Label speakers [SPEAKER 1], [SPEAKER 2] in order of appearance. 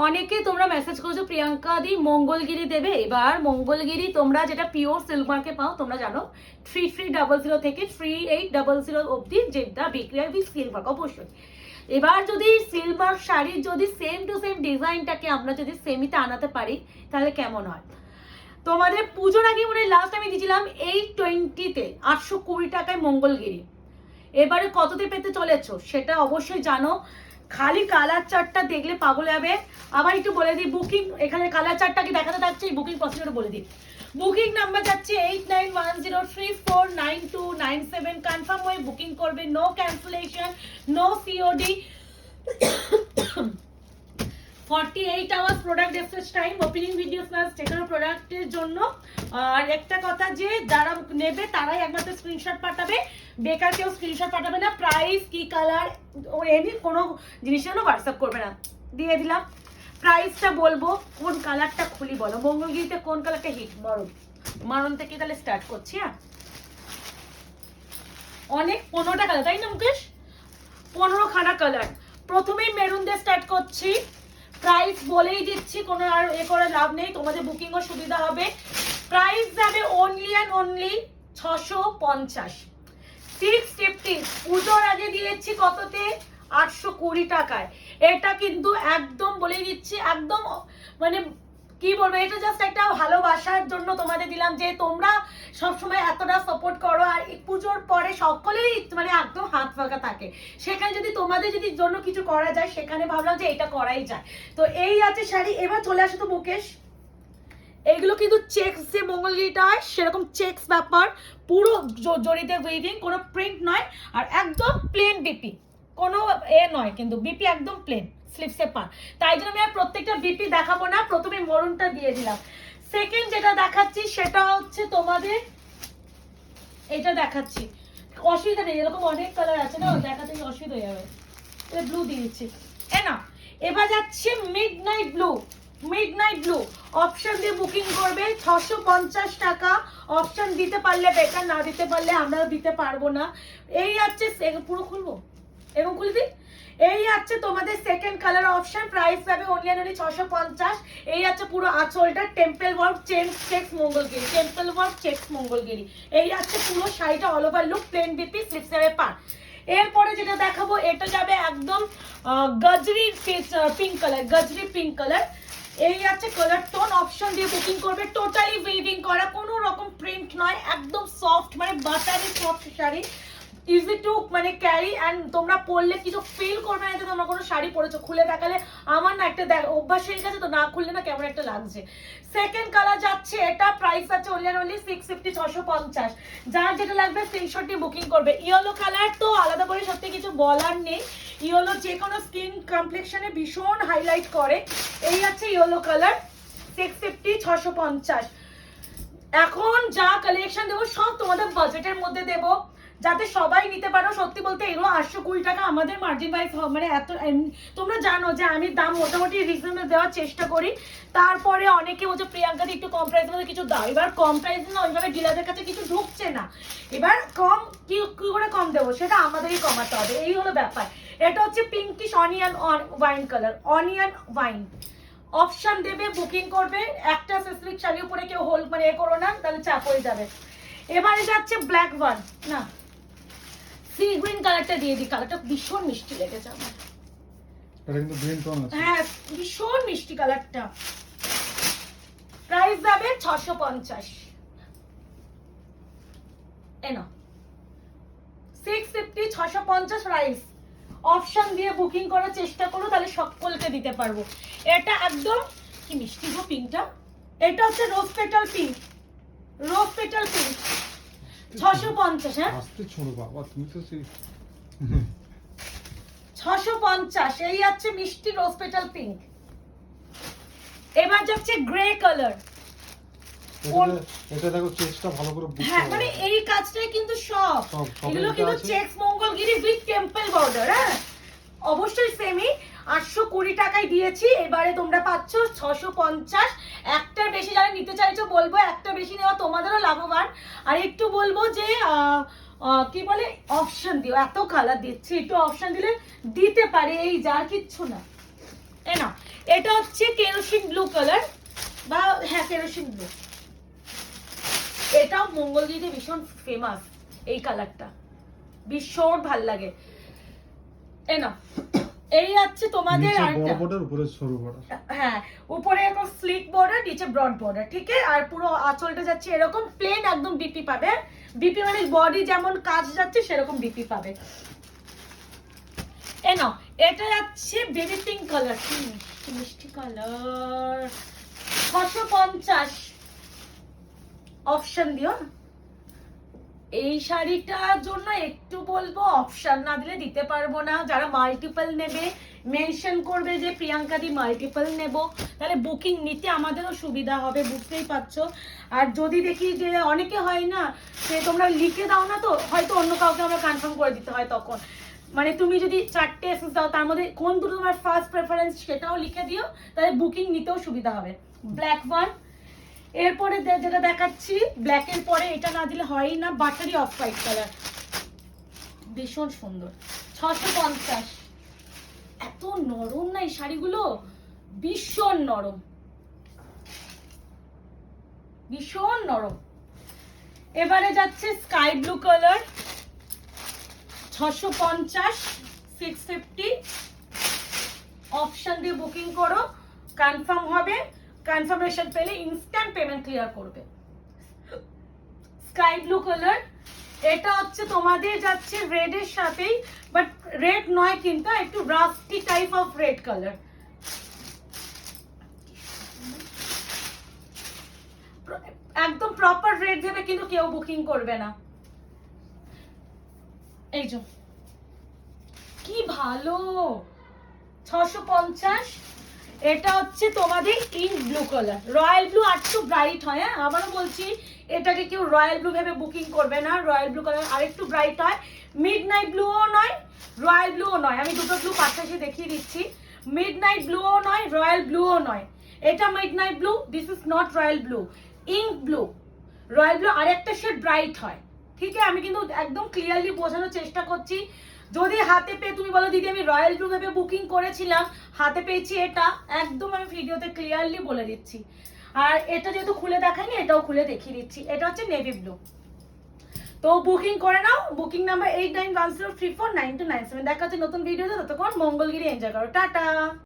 [SPEAKER 1] অনেকে তোমরা মেসেজ করেছো প্রিয়াঙ্কা দি মঙ্গলগিরি দেবে। এবার মঙ্গলগিরি তোমরা যেটা পিওর সিল্ক মার্কে পাও তোমরা জানো 3300 থেকে 3800 অবধি যেটা বিক্রি হয় উইথ সিল্ক মার্ক অবশ্যই। এবার যদি সিলভার শাড়ির যদি সেম টু সেম ডিজাইনটাকে আমরা যদি সেমিতে আনাতে পারি তাহলে কেমন হয়। তোমাদের পুজোর আগে মনে লাস্ট আমি দিয়েছিলাম 820-তে 820 টাকায় মঙ্গলগিরি। এবারে কততে পেতে চলেছো সেটা অবশ্যই জানো। খালি কালার চার্টটা দেখলে পাগল হবে। আবার একটু বলে দিই বুকিং, এখানে কালার চার্টটা কি দেখাতে থাকছে, বুকিং প্রসিডিউর বলে দিই। বুকিং নাম্বার যাচ্ছে 8910349297। কনফার্ম হয়ে বুকিং করবে, no cancellation, no COD. 48 hours product dispatch time, opening video plus যেকোনো প্রোডাক্টের জন্য। আর একটা কথা যে যারা নেবে তারাই একমাত্র স্ক্রিনশট পাঠাবে, বেকার কেউ স্ক্রিনশট পাঠাবে না। প্রাইস কি কালার ও এনি কোনো জিনিসের জন্য হোয়াটসঅ্যাপ করবে না, দিয়ে দিলাম। প্রাইসটা বলবো, কোন কালারটা খুলি বলো, মঙ্গলগিরিতে কোন কালারটা হিট? মারুন, মারুন থেকে তাহলে স্টার্ট করছি। হ্যাঁ অনেক 15টা কালার তাই না মুকেশ? 15খানা কালার। প্রথমেই মেরুন দিয়ে স্টার্ট করছি। প্রাইস বলেই দিচ্ছি, কোনো আর এ করে লাভ নেই, তোমাদের বুকিংও সুবিধা হবে। প্রাইস যাবে অনলি অ্যান্ড অনলি 650। 650 পুজোর আগে দিয়েছি কততে? 820 টাকায়। এটা কিন্তু একদম বলেই দিচ্ছি, একদম মানে কি বলবো, এটা জাস্ট একটা ভালোবাসার জন্য তোমাদের দিলাম যে তোমরা সবসময় এতটা সাপোর্ট করো। আর পুজোর পরে সকলেই মানে একদম হাত ফাঁকা থাকে, সেখানে যদি তোমাদের যদি জন্য কিছু করা যায় সেখানে ভাবলাম যে এটা করাই যায়। তো এই আছে শাড়ি। এবার চলে আসো তো মুকেশ, এইগুলো কিন্তু চেক্স যে মঙ্গলগিরিটা হয় সেরকম চেক্স ব্যাপার, পুরো জড়িতে উইভিং, কোনো প্রিন্ট নয়। আর একদম প্লেন বিপি, কোনো এ নয় কিন্তু, বিপি একদম প্লেন স্লিপসে পান। তাই জন্য আমি আর প্রত্যেকটা বিপি দেখাবো না, প্রথমে মরুনটা দিয়ে দিলাম। সেকেন্ড যেটা দেখাচ্ছি সেটা হচ্ছে তোমাদের এটা দেখাচ্ছি, অসুবিধা নেই, এরকম অনেক কালার আছে না, দেখাতে অসুবিধা হয়ে যাবে। ব্লু দিয়ে দিচ্ছি এ না। এবার যাচ্ছে midnight blue. Midnight blue option দিয়ে বুকিং করবে 650 টাকা। অপশন দিতে পারলে বেটার, না দিতে পারলে আমরা দিতে পারবো না। এই আছে পুরো খুলবো এবং খুলে দিই। এই আছে তোমাদের সেকেন্ড কালার অপশন। প্রাইস পাবে অনলি অনলি 650। এই আছে পুরো আঁচলটা temple work checks Mangalagiri, temple work checks Mangalagiri. এই আছে পুরো শাড়িটা all over look, plain BP স্লিপসে পার। এরপরে যেটা দেখাবো এটা যাবে একদম গজরি পিঙ্ক কালার, গজরি পিঙ্ক কালার। এই আছে কালার টোন, অপশন দিয়ে বুকিং করবে। টোটালি উইভিং করা, কোনো রকম প্রিন্ট নয়, একদম সফট মানে বাটারি সফট শাড়ি, ইজি টু মানে ক্যারি। অ্যান্ড তোমরা পরলে কিছু ফিল করবে না যে তোমরা কোনো শাড়ি পরেছো। খুলে দেখালে আমার না একটা অভ্যাস হয়ে গেছে, তো না খুললে না কেমন একটা লাগছে। সেকেন্ড কালার যাচ্ছে এটা, প্রাইস আছে অনলি 650, 650। যার যেটা লাগবে স্ক্রিনশট দিয়ে বুকিং করবে। ইয়েলো কালার তো আলাদা করে সত্যি কিছু বলার নেই, ইয়েলো যে কোনো স্কিন কমপ্লেক্সনে ভীষণ হাইলাইট করে। এই আছে ইয়েলো কালার, 650, 650। এখন যা কালেকশন দেবো সব তোমাদের বাজেটের মধ্যে দেবো, যাতে সবাই নিতে পারো। সত্যি বলতে এগুলো 820 টাকা আমাদের মার্জিন ওয়াইজ মানে এত, তোমরা জানো যে আমি দাম মোটামুটি রিজনেবল দেওয়ার চেষ্টা করি। তারপরে অনেকে বলছে প্রিয়াঙ্কা একটু কম প্রাইসের মধ্যে কিছু দাও। এবার কম প্রাইসে না ওইভাবে ডিলারদের কাছে কিছু ঢুকছে না। এবার কম কি করে কম দেবো সেটা আমাদেরই কমাতে হবে, এই হলো ব্যাপার। এটা হচ্ছে pinkish onion wine colour, onion wine. Option দেবে, বুকিং করবে। একটা স্পেসিফিক শাড়ি উপরে কেউ হোল মানে এ করো না, তাহলে চাপ হয়ে যাবে। এবারে যাচ্ছে ব্ল্যাক ওয়ান, না সি গ্রিন কালারটা দিয়ে দিই, কালারটা ভীষণ মিষ্টি লেগেছে আমার।
[SPEAKER 2] এটা কিন্তু গ্রিন টোন আছে,
[SPEAKER 1] হ্যাঁ ভীষণ মিষ্টি কালারটা। প্রাইস যাবে 650। এনো 650, 650 প্রাইস। অপশন দিয়ে বুকিং করার চেষ্টা করো, তাহলে সকলকে দিতে পারবো। এটা একদম কি মিষ্টি গো পিঙ্কটা। এটা হচ্ছে রোজ পেটাল পিঙ্ক, রোজ পেটাল পিঙ্ক 650। হ্যাঁ
[SPEAKER 2] আস্তে ছোড়ো বাবা, তুমি তো সেই
[SPEAKER 1] 650। এই আছে মিষ্টি রোজ পেটাল পিঙ্ক। এবার যাচ্ছে গ্রে কালার।
[SPEAKER 2] এটা দেখো চেকসটা ভালো করে বুঝতে
[SPEAKER 1] হ্যাঁ মানে এই কাজটাই কিন্তু সব এগুলো কিন্তু checks Mangalagiri with temple border. হ্যাঁ অবশ্যই সেমি 820 টাকায় দিয়েছি, এবারে তোমরা পাচ্ছ 650। একটার বেশি যারা নিতে চাইছো বলবো একটা বেশি নেওয়া তোমাদেরও লাভবান। আর একটু বলবো যে কি বলে অপশন দিও, এত কালার দিচ্ছি একটু অপশন দিলে দিতে পারে, এই যা কিচ্ছু না। এ না এটা হচ্ছে কেরোসিন ব্লু কালার, বা হ্যাঁ কেরোসিন ব্লু। এটাও মঙ্গলগিরিতে ভীষণ ফেমাস, এই কালারটা ভীষণ ভাল লাগে। এই না, এই আছে তোমাদের
[SPEAKER 2] নিচে বড়
[SPEAKER 1] আরেকটা,
[SPEAKER 2] বর্ডার উপরে সরু বর্ডার।
[SPEAKER 1] হ্যাঁ উপরে এরকম স্লিক বর্ডার, নিচে ব্রড বর্ডার, ঠিক আছে। আর পুরো আঁচলটা যাচ্ছে এরকম প্লেন, একদম বিপি পাবে। বিপি মানে বডি যেমন কাজ যাচ্ছে সেরকম বিপি পাবে। এ নাও, এটা যাচ্ছে বেবি পিঙ্ক কালার, কি মিষ্টি কালার, 650 অপশন দিও। এই শাড়িটার জন্য একটু বলবো, অপশন না দিলে দিতে পারবো না। যারা মাল্টিপল নেবে মেনশন করবে যে প্রিয়াঙ্কা দি মাল্টিপল নেব, তাহলে বুকিং নিতে আমাদেরও সুবিধা হবে, বুঝতেই পারছো। আর যদি দেখি যে অনেকে হয় না, সে তোমরা লিখে দাও না, তো হয়তো অন্য কাউকে আমরা কনফার্ম করে দিতে হয়, তখন মানে তুমি যদি 4টে এসেন্স দাও, তার মধ্যে কোন দুটো তোমার ফার্স্ট প্রেফারেন্স সেটাও লিখে দিও, তাহলে বুকিং নিতেও সুবিধা হবে। ব্ল্যাক ওয়ান, এরপরে যেটা দেখাচ্ছি ব্ল্যাকের পরে এটা না দিলে হয়ই না, বাটারি অফ হোয়াইট কালার, ভীষণ সুন্দর, 650। এত নরম না এই শাড়িগুলো, ভীষণ নরম, ভীষণ নরম। এবারে যাচ্ছে স্কাই ব্লু কালার, 650, 650 অপশন দিয়ে বুকিং করো, কনফার্ম হবে। কনফার্মেশন পেলে ইনস্ট্যান্ট পেমেন্ট ক্লিয়ার করবে। স্কাই ব্লু কালার, এটা হচ্ছে তোমাদের যাচ্ছে রেড এর সাথেই, বাট রেড নয় কিন্তু, একটু rusty type of red colour. একদম প্রপার রেড ভেবে কিন্তু কেউ বুকিং করবে না। এই যে কি ভালো, 650। এটা হচ্ছে তোমাদের ink blue colour, royal blue আর একটু ব্রাইট হয়। হ্যাঁ আবারও বলছি, এটাকে কেউ রয়্যাল ব্লু ভেবে বুকিং করবে না, রয়্যাল ব্লু কালার আরেকটু ব্রাইট হয়। মিড নাইট ব্লুও নয়, রয়্যাল ব্লুও নয়, আমি দুটো ব্লু পাশাপাশি দেখিয়ে দিচ্ছি। মিড নাইট ব্লুও নয়, রয়্যাল ব্লুও নয়। এটা mid night blue, this is not royal blue, ink blue. Royal blue আরেকটা শেড ব্রাইট হয়, ঠিক আছে। আমি কিন্তু একদম ক্লিয়ারলি বোঝানোর চেষ্টা করছি। যদি হাতে পেয়ে তুমি বলো দিদি আমি রয়্যাল ব্লু ভেবে বুকিং করেছিলাম, হাতে পেয়েছি এটা, একদম আমি ভিডিওতে ক্লিয়ারলি বলে দিচ্ছি। আর এটা যেহেতু খুলে দেখাইনি, এটাও খুলে দেখিয়ে দিচ্ছি। এটা হচ্ছে নেভি ব্লু। তো বুকিং করে নাও, বুকিং নাম্বার 8910349297। দেখা হচ্ছে নতুন ভিডিওতে, ততক্ষণ মঙ্গলগিরি এনজয় করো, টাটা।